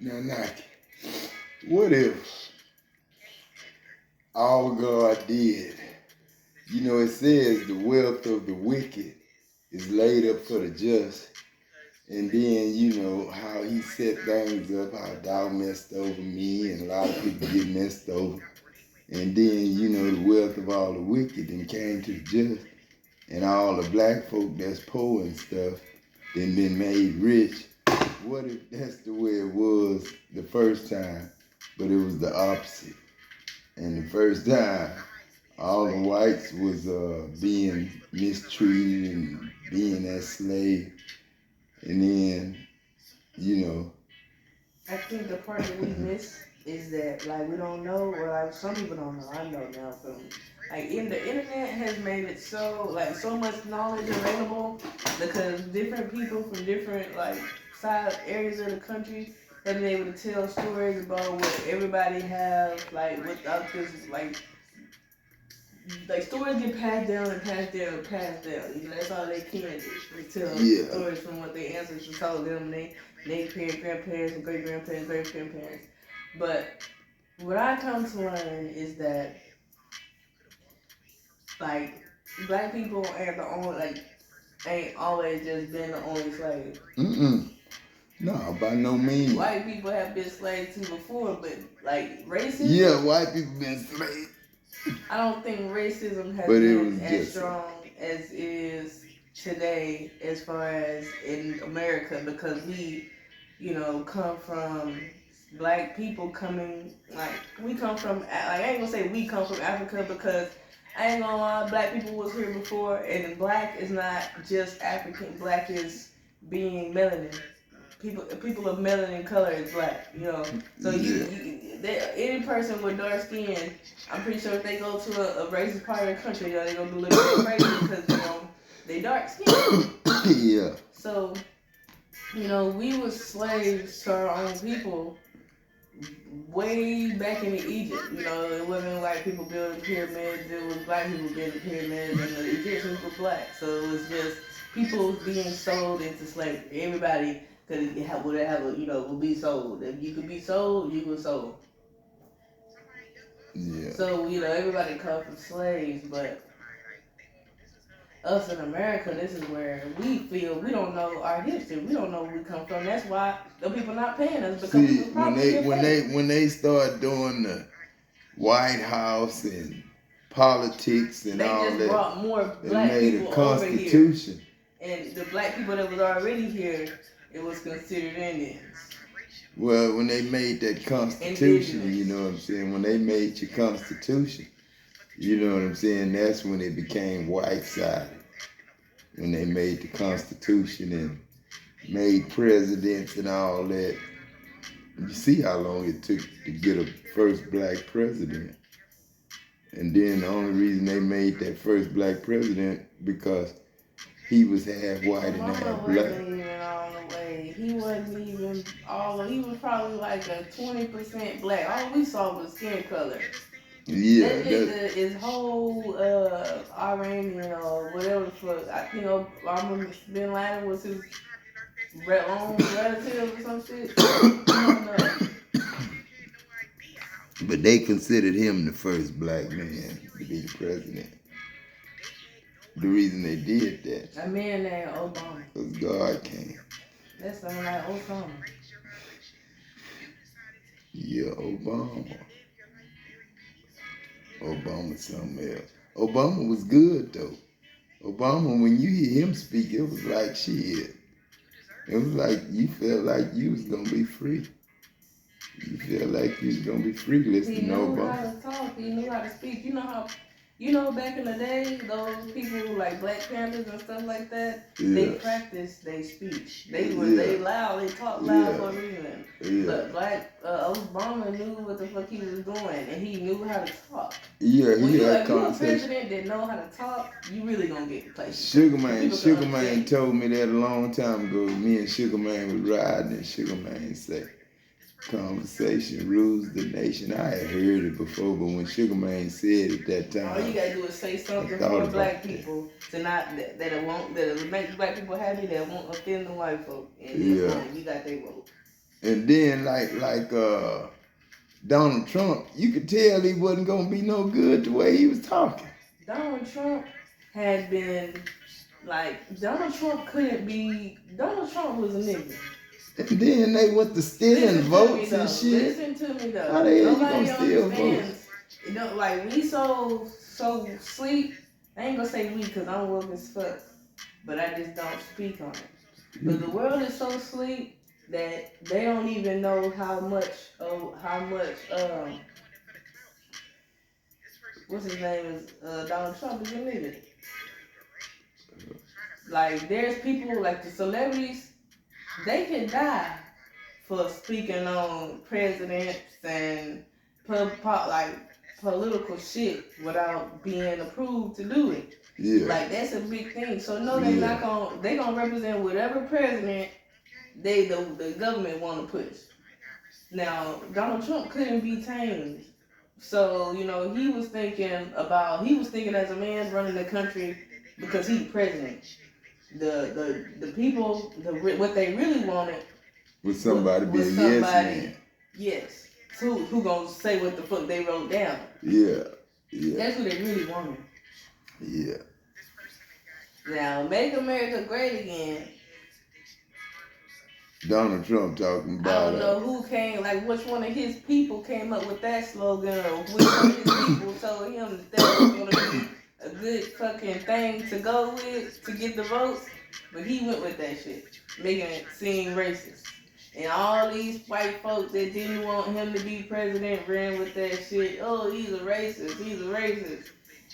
Now, Nike, what if all God did, it says the wealth of the wicked is laid up for the just. And then, how he set things up, how thou messed over me, and a lot of people get messed over. And then, the wealth of all the wicked and came to the just. And all the black folk that's poor and stuff, then been made rich. What if that's the way it was the first time, but it was the opposite? And the first time, all the whites was being mistreated and being as slaves. And then, you know, I think the part that we miss is that like we don't know, or like some people don't know. I know now from like in the internet has made it so like so much knowledge available because different people from different like side areas of the country have been able to tell stories about what everybody have like without this like stories get passed down and passed down and passed down. You know, that's all they can do. They tell yeah. stories from what their ancestors told them, and they parents, grandparents, and great grandparents, great grandparents. But what I come to learn is that like black people ain't the only ain't always just been the only slave. Mm-mm. No, by no means. White people have been slaves too before, but like racism. Yeah, white people been slaves. I don't think racism has been as strong as it is today as far as in America because we, come from black people coming like we come from like I ain't gonna say we come from Africa because I ain't gonna lie, black people was here before and black is not just African, black is being melanin. People of melanin color is black, So any person with dark skin, I'm pretty sure if they go to a racist part of the country, they're gonna be looking crazy because they dark skin. Yeah. So we was slaves to our own people way back in Egypt. It wasn't white people building pyramids; it was black people building pyramids, and the Egyptians were black. So it was just people being sold into slavery. Everybody could would be sold. If you could be sold, you were sold. Yeah. So everybody come from slaves, but us in America, this is where we feel we don't know our history. We don't know where we come from. That's why the people not paying us because see when they start doing the White House and politics and they all just that, brought more they black made people a constitution. over here, and the black people that was already here, it was considered Indians. Well, when they made that constitution, Indigenous. you know what I'm saying? When they made your constitution, you know what I'm saying? That's when it became white-sided. When they made the constitution and made presidents and all that. You see how long it took to get a first black president. And then the only reason they made that first black president because he was half white and half black. Wasn't even all the way. He wasn't even he was probably like a 20% black. All we saw was skin color. Yeah. That nigga is whole Iranian or whatever the fuck. I remember Bin Laden was his own relative or some shit. I don't know. But they considered him the first black man to be the president. The reason they did that. A man named Obama. Because God came. That's something like Osama. Yeah, Obama. Obama something else. Obama was good though. Obama, when you hear him speak, it was like shit. It was like you felt like you was gonna be free. You feel like you was gonna be free listening to Obama. He knew how to talk. He knew how to speak. Back in the day, those people like Black Panthers and stuff like that, they practiced their speech. They loud. They talk loud for a reason. But Obama knew what the fuck he was doing, and he knew how to talk. Yeah, when you're a president that know how to talk, you really gonna get places. Sugar Man told me that a long time ago. Me and Sugar Man was riding, and Sugar Man said, "Conversation rules the nation." I had heard it before, but when Sugar Man said it that time, all you gotta do is say something for black people to not that'll make black people happy, that won't offend the white folk, and you got their vote. And then like Donald Trump, you could tell he wasn't gonna be no good the way he was talking. Donald Trump had been Donald Trump was a nigga. And then they went to stealing votes and shit. Listen to me though. How the hell you gonna steal votes? You know, like we so sleep. I ain't gonna say we because I'm woke as fuck, but I just don't speak on it. But the world is so sleep that they don't even know how much what's his name is Donald Trump is a nigga. Like there's people like the celebrities, they can die for speaking on presidents and political shit without being approved to do it. Yeah. Like that's a big thing. So no, they gonna represent whatever president the government want to push. Now Donald Trump couldn't be tamed. So, you know, he was thinking as a man running the country because he's president. The people, what they really wanted was somebody be a yes man. Yes. Who gonna say what the fuck they wrote down? Yeah. That's what they really wanted. Yeah. Now, make America great again. Donald Trump talking about. I don't know who came, which one of his people came up with that slogan, or which one of his people told him that was going to be a good fucking thing to go with to get the votes. But he went with that shit, making it seem racist. And all these white folks that didn't want him to be president ran with that shit. Oh, he's a racist.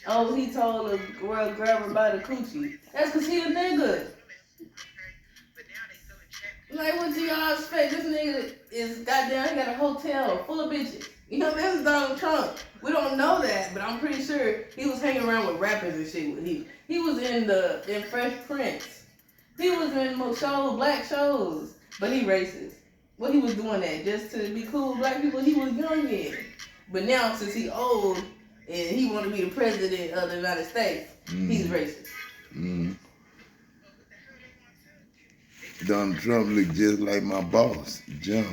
Oh, he told a girl grab her by the coochie. That's because he a nigga. Like, what do y'all expect? This nigga is goddamn, he got a hotel full of bitches. You know, this is Donald Trump. We don't know that, but I'm pretty sure he was hanging around with rappers and shit. He was in Fresh Prince. He was in black shows, but he racist. What he was doing that just to be cool with black people, he was young then. But now, since he old and he want to be the president of the United States, he's racist. Mm. Donald Trump look just like my boss, John.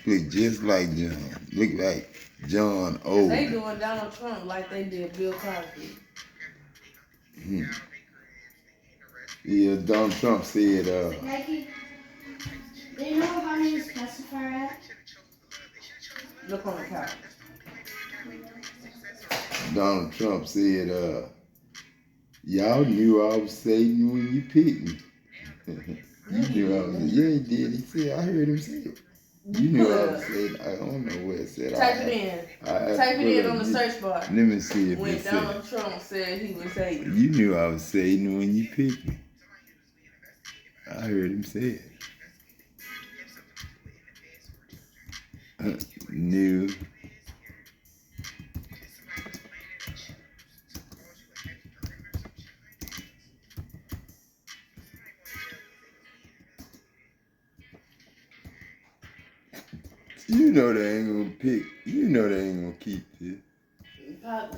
Look just like John. Look like John old. They doing Donald Trump like they did Bill Cosby. Yeah, Donald Trump said, Nike, do you know how many pacifier at? Look on the couch. Donald Trump said, y'all knew I was Satan when you picked me. You knew I was, yeah, he did. He said, I heard him say it. You knew I was Satan. I don't know where it said. Type it in on the search bar. Let me see if when Donald Trump said he was Satan. You knew I was Satan when you picked me. I heard him say it. Knew. You know they ain't gonna pick. You know they ain't gonna keep this.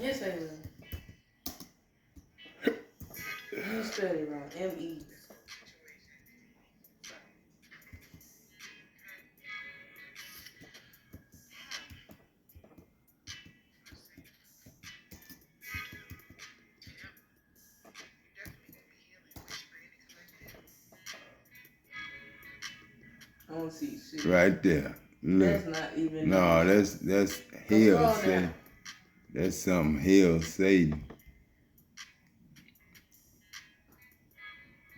Yes, they will. You spelled it wrong. M-E. I don't see shit. Right there. Look. That's not even. No, that's hell Satan. That's something hell Satan.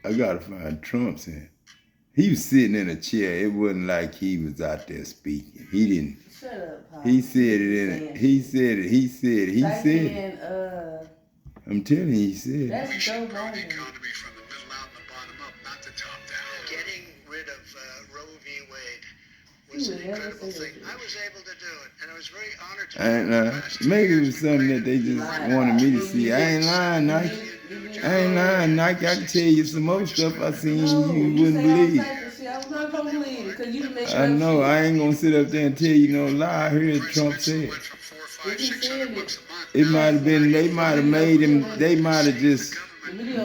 I gotta find Trump's in. He was sitting in a chair. It wasn't like he was out there speaking. He didn't. Shut up, Paul. He said it in it. He said it. He said it. He Type said in, it. I'm telling you, he said it. That's Joe Biden. Economy from the middle out and the bottom up, not the top down. Getting rid of Roe v. Wade was an incredible thing. I was able to do it, and I was very honored to do it. Maybe it was something that they just wanted me to see. I ain't lying, Nike. I ain't lying, Nike. I can tell you some more stuff I seen you wouldn't believe. I was not gonna believe it because you didn't make I know. I ain't gonna sit up there and tell you no lie. I heard Trump say it. It might have been. They might have made him. They might have just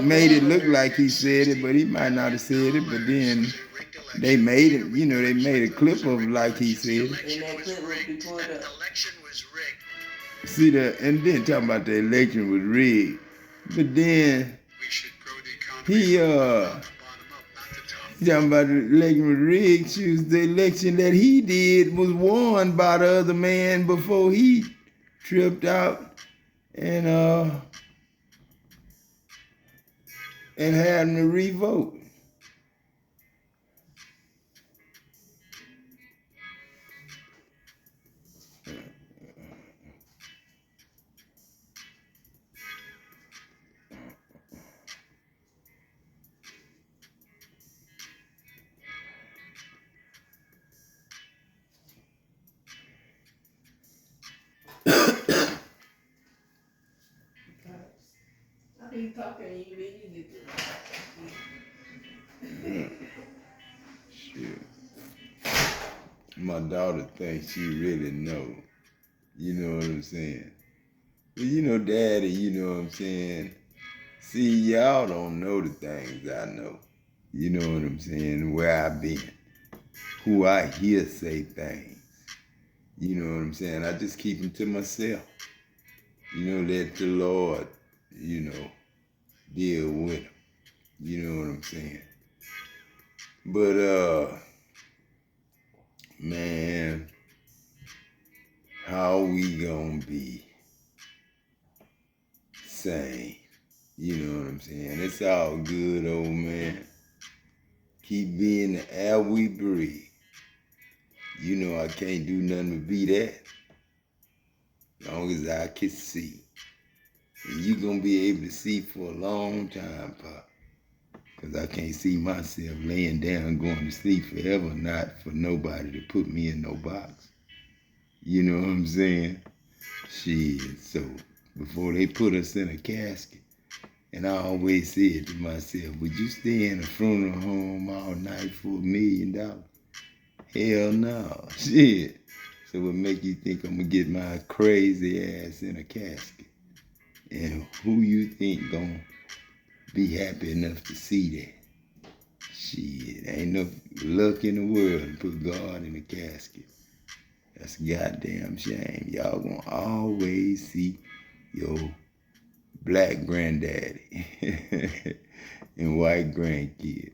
made it look like he said it, but he might not have said it. But then They made it, you know, they made a clip of it like he said. And that clip will be pulled up. Election was rigged. See that, and then talking about the election was rigged. But then We should grow the economy he bottom up, not the top. talking about the election was rigged. Choose the election that he did was won by the other man before he tripped out and had him to revote. I be talking to you, then you get to Shit. My daughter thinks she really know. You know what I'm saying? But you know, Daddy, you know what I'm saying? See, y'all don't know the things I know. You know what I'm saying? Where I've been. Who I hear say things. You know what I'm saying? I just keep them to myself. You know, let the Lord, you know, deal with them. You know what I'm saying? But, man, how we gonna be sane? You know what I'm saying? It's all good, old man. Keep being the air we breathe. You know I can't do nothing but be that. Long as I can see. And you gonna be able to see for a long time, Pop. Because I can't see myself laying down going to sleep forever, not for nobody to put me in no box. You know what I'm saying? Shit, so before they put us in a casket, and I always said to myself, would you stay in a funeral home all night for $1 million? Hell no. Shit. So what make you think I'm going to get my crazy ass in a casket? And who you think gonna be happy enough to see that? Shit, ain't no luck in the world to put God in a casket. That's a goddamn shame. Y'all gonna always see your black granddaddy and white grandkid.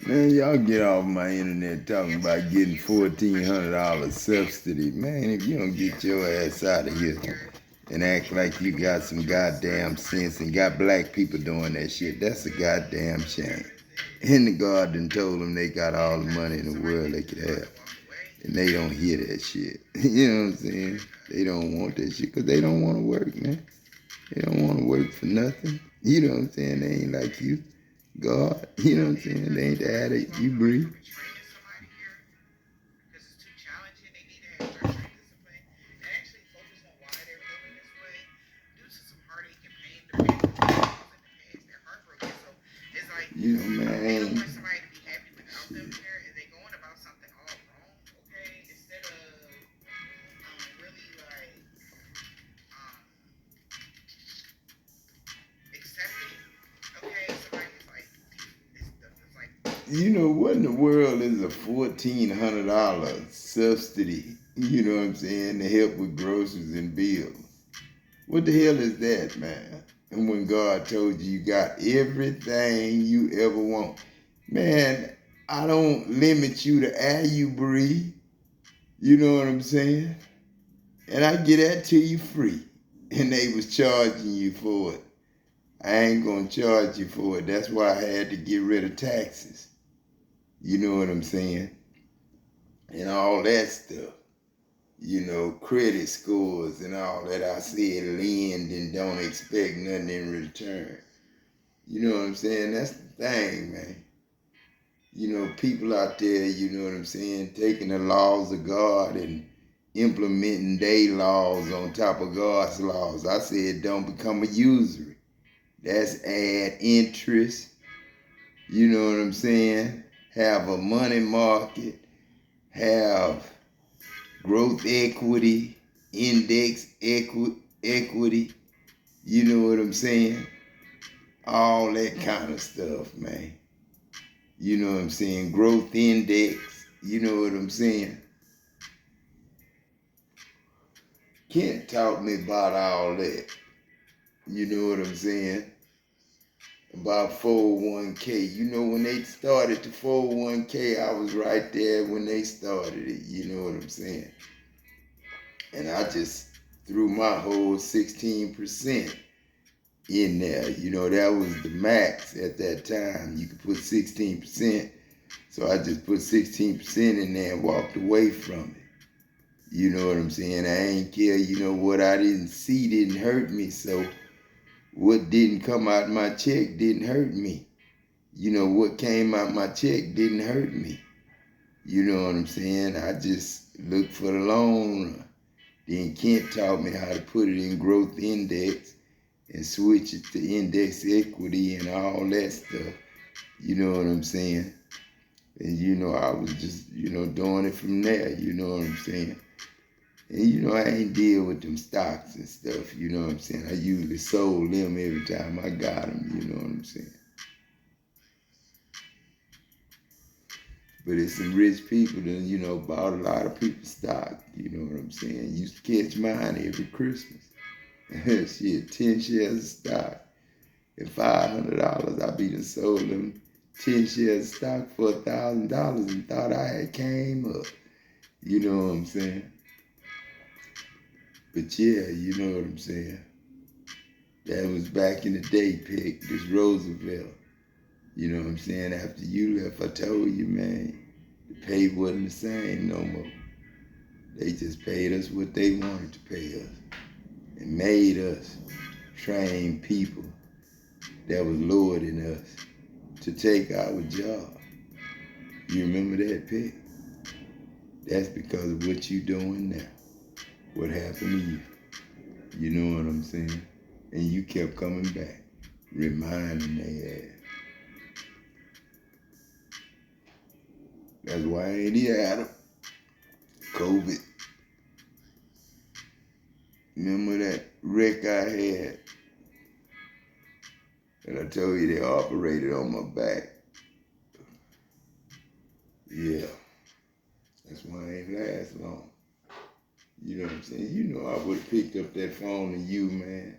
Man, y'all get off my internet talking about getting $1,400 subsidy. Man, if you don't get your ass out of here and act like you got some goddamn sense and got black people doing that shit. That's a goddamn shame. And the God done told them they got all the money in the world they could have. And they don't hear that shit. You know what I'm saying? They don't want that shit because they don't want to work, man. They don't want to work for nothing. You know what I'm saying? They ain't like you, God. You know what I'm saying? They ain't the addict you breathe. You know, man. Shit. You know, what in the world is a $1,400 subsidy, you know what I'm saying, to help with groceries and bills? What the hell is that, man? And when God told you you got everything you ever want. Man, I don't limit you to air you breathe. You know what I'm saying? And I get that to you free. And they was charging you for it. I ain't gonna charge you for it. That's why I had to get rid of taxes. You know what I'm saying? And all that stuff. You know, credit scores and all that. I said lend and don't expect nothing in return. You know what I'm saying? That's the thing, man. You know, people out there, you know what I'm saying, taking the laws of God and implementing their laws on top of God's laws. I said don't become a usury. That's add interest. You know what I'm saying? Have a money market. Have growth equity, index equity. You know what I'm saying? All that kind of stuff, man. You know what I'm saying? Growth index. You know what I'm saying? Kent taught me about all that. You know what I'm saying? About 401k. You know, when they started the 401k, I was right there when they started it. You know what I'm saying? And I just threw my whole 16% in there. You know, that was the max at that time. You could put 16%. So I just put 16% in there and walked away from it. You know what I'm saying? I ain't care. You know, what I didn't see didn't hurt me. So what didn't come out my check didn't hurt me. You know, what came out my check didn't hurt me. You know what I'm saying? I just looked for the long run. Then Kent taught me how to put it in growth index and switch it to index equity and all that stuff. You know what I'm saying? And, you know, I was just, you know, doing it from there. You know what I'm saying? And, you know, I ain't deal with them stocks and stuff. You know what I'm saying? I usually sold them every time I got them. You know what I'm saying? But it's some rich people that, you know, bought a lot of people's stock. You know what I'm saying? Used to catch mine every Christmas. Shit, 10 shares of stock. At $500, I be done sold them 10 shares of stock for $1,000 and thought I had came up. You know what I'm saying? But yeah, you know what I'm saying? That was back in the day, Pick. This Roosevelt. You know what I'm saying? After you left, I told you, man, the pay wasn't the same no more. They just paid us what they wanted to pay us and made us train people that was lower than us to take our job. You remember that, Pick? That's because of what you doing now. What happened to you. You know what I'm saying? And you kept coming back, reminding they ass. That's why I ain't here, Adam. COVID. Remember that wreck I had? And I told you they operated on my back. Yeah. That's why I ain't last long. You know what I'm saying? You know I would have picked up that phone to you, man.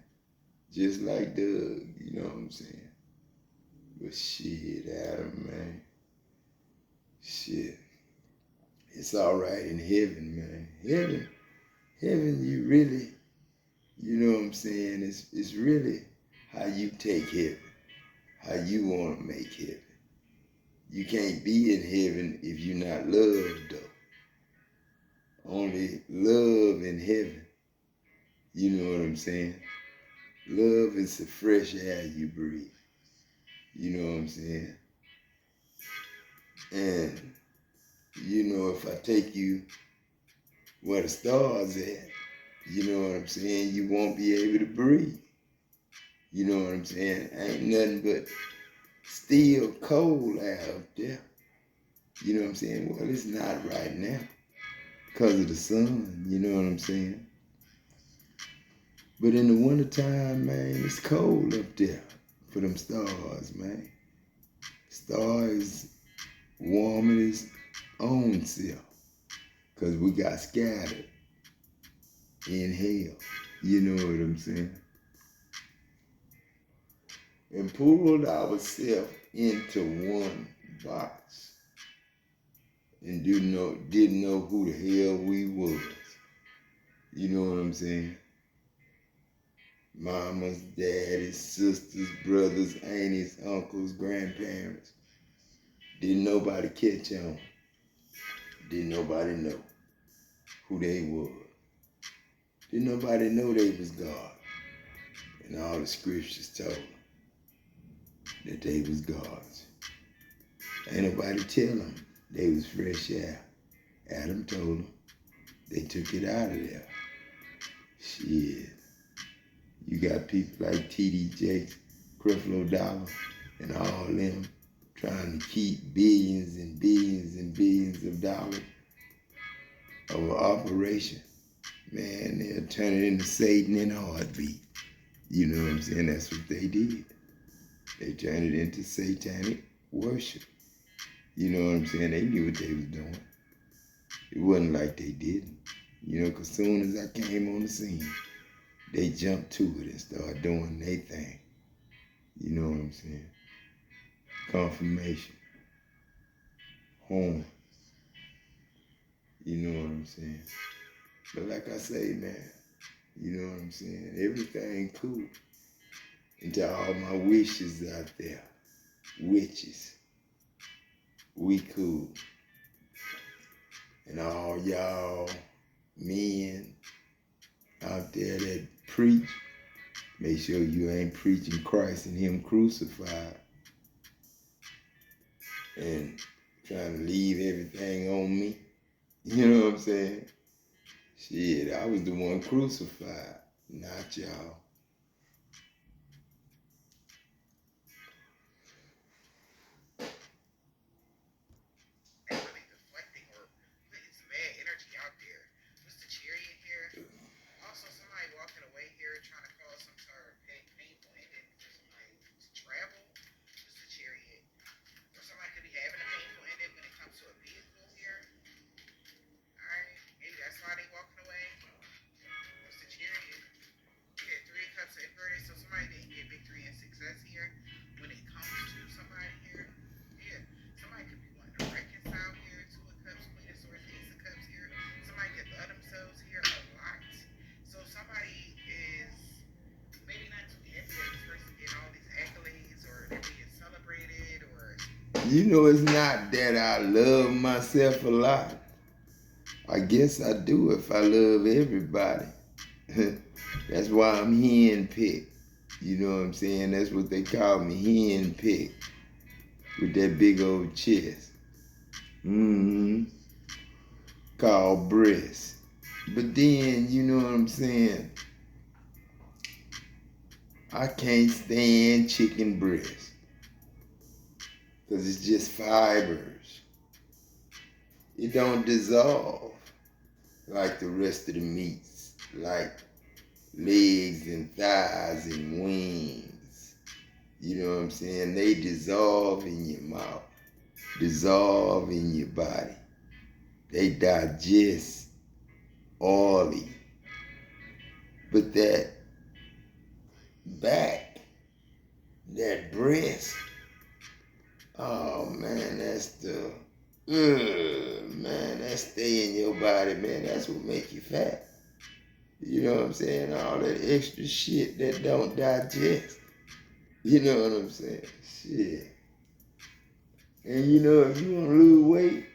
Just like Doug. You know what I'm saying? But shit, Adam, man. Shit. It's all right in heaven, man. Heaven, you really You know what I'm saying? It's really how you take heaven, how you want to make heaven. You can't be in heaven if you're not loved, though. Only love in heaven. You know what I'm saying? Love is the fresh air you breathe. You know what I'm saying? And, you know, if I take you where the stars at, you know what I'm saying, you won't be able to breathe. You know what I'm saying? Ain't nothing but still cold air up there. You know what I'm saying? Well, it's not right now because of the sun. You know what I'm saying? But in the wintertime, man, it's cold up there for them stars, man. Stars warming its own self because we got scattered in hell. You know what I'm saying? And pulled ourselves into one box and didn't know who the hell we was. You know what I'm saying? Mamas, daddies, sisters, brothers, aunties, uncles, grandparents. Didn't nobody catch on. Didn't nobody know who they was. Didn't nobody know they was God. And all the scriptures told them that they was gods. Ain't nobody tell them they was fresh air. Adam told them. They took it out of there. Shit. You got people like T.D. Jakes, Creflo Dollar, and all them trying to keep billions and billions and billions of dollars of an operation. Man, they'll turn it into Satan in a heartbeat. You know what I'm saying? That's what they did. They turned it into satanic worship. You know what I'm saying? They knew what they was doing. It wasn't like they didn't. You know, because soon as I came on the scene, they jumped to it and started doing their thing. You know what I'm saying? Confirmation. Home. You know what I'm saying? But like I say, man, you know what I'm saying? Everything cool until all my wishes out there. Witches. We cool. And all y'all men out there that preach, make sure you ain't preaching Christ and Him crucified and trying to leave everything on me. You know what I'm saying? Shit, I was the one crucified, not y'all. Really deflecting or putting some bad energy out there. Mr. Cherry in here. Also, somebody walking away here trying to cause some sort of painful ending for somebody to travel. Mr. Chariot. Or somebody could be having a painful ending when it comes to a vehicle here. Alright, maybe that's why they walking away. Mr. Chariot. We had 3 cups of inverted, so somebody didn't get victory and success here when it comes to somebody here. Yeah, somebody could be wanting to reconcile here. 2 of cups, Queen of swords, Ace of cups here. Somebody could love themselves here a lot. So somebody is maybe not too happy that this person getting all these accolades or they're being celebrated or. You know, it's not that I love myself a lot. I guess I do if I love everybody. That's why I'm hen-picked. You know what I'm saying? That's what they call me, hen-picked. With that big old chest. Called breast. But then, you know what I'm saying? I can't stand chicken breast. Because it's just fibers. It don't dissolve like the rest of the meats. Like legs and thighs and wings. You know what I'm saying? They dissolve in your mouth. Dissolve in your body. They digest oily. But that back, that breast, oh man, that's the, man, that stay in your body, man. That's what make you fat. You know what I'm saying? All that extra shit that don't digest. You know what I'm saying? Shit. And you know, if you want to lose weight,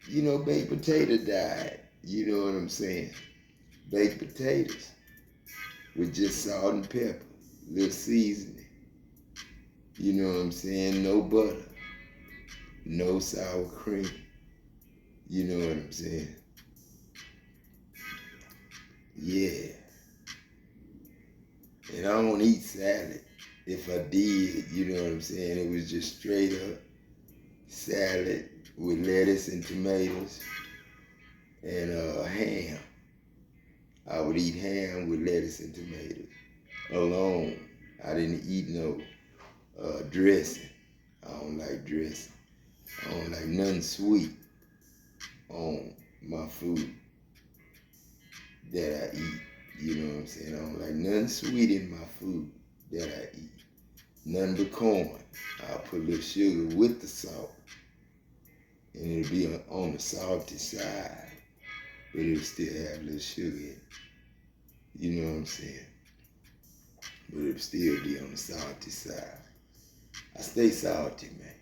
you know, baked potato diet. You know what I'm saying? Baked potatoes with just salt and pepper, little seasoning. You know what I'm saying? No butter, no sour cream. You know what I'm saying? Yeah. And I don't eat salad. If I did, you know what I'm saying? It was just straight up salad with lettuce and tomatoes and ham. I would eat ham with lettuce and tomatoes alone. I didn't eat no dressing. I don't like dressing. I don't like nothing sweet on my food that I eat. You know what I'm saying? I don't like nothing sweet in my food that I eat. Nothing but corn. I'll put a little sugar with the salt. And it'll be on the salty side. But it'll still have a little sugar in it. You know what I'm saying? But it'll still be on the salty side. I stay salty, man.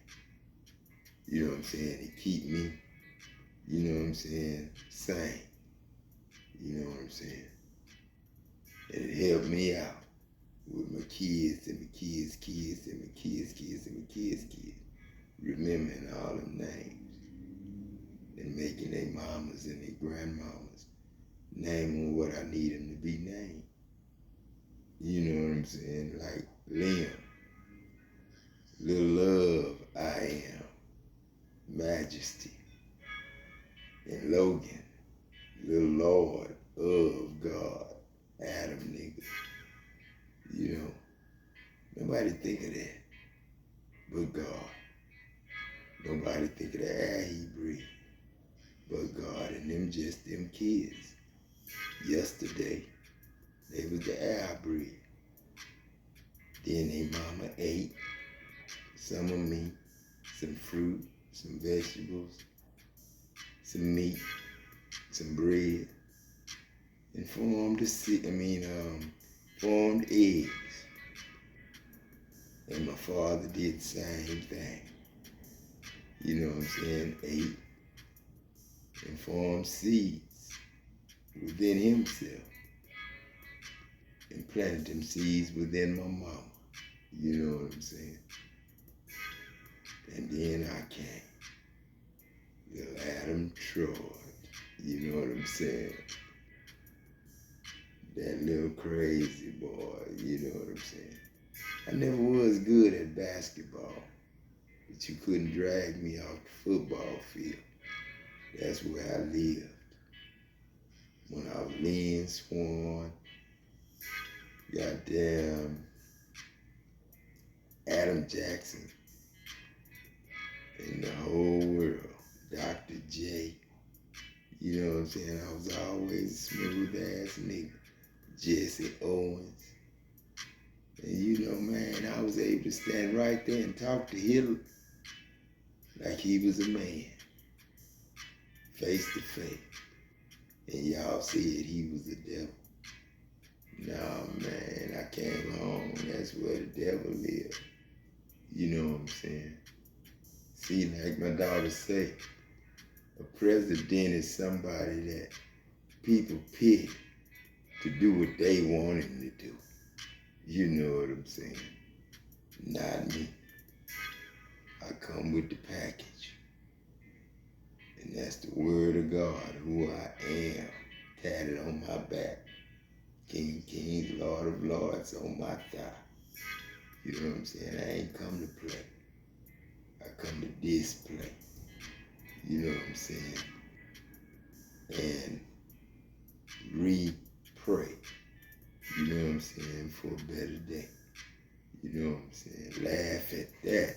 You know what I'm saying? It keep me, you know what I'm saying, sane. You know what I'm saying? And it helped me out with my kids and my kids' kids and my kids' kids and my kids' kids. Remembering all them names. And making their mamas and their grandmamas name them what I need them to be named. You know what I'm saying? Like Liam, Little Love, I Am, Majesty, and Logan, Little Lord of God, Adam nigga. You know, nobody think of that but God. Nobody think of the air he breathed but God, and them just them kids. Yesterday, they was the air I breathed. Then they mama ate some of meat, some fruit, some vegetables, some meat, some bread, and formed eggs. And my father did the same thing. You know what I'm saying? Ate and formed seeds within himself and planted them seeds within my mama. You know what I'm saying? And then I came. Little Adam Troy. You know what I'm saying? That little crazy boy. You know what I'm saying? I never was good at basketball, but you couldn't drag me off the football field. That's where I lived. When I was Lynn Swan, goddamn Adam Jackson, and the whole world, Dr. J. You know what I'm saying? I was always a smooth ass nigga. Jesse Owens. And you know, man, I was able to stand right there and talk to Hitler like he was a man, face to face. And y'all said he was the devil. Nah, man, I came home. That's where the devil lived. You know what I'm saying? See, like my daughter say, a president is somebody that people pick to do what they want him to do. You know what I'm saying? Not me. I come with the package. And that's the word of God, who I am, tatted on my back. King of Kings, Lord of Lords on my thigh. You know what I'm saying? I ain't come to play. I come to display. You know what I'm saying? And re-pray. You know what I'm saying? For a better day. You know what I'm saying? Laugh at that.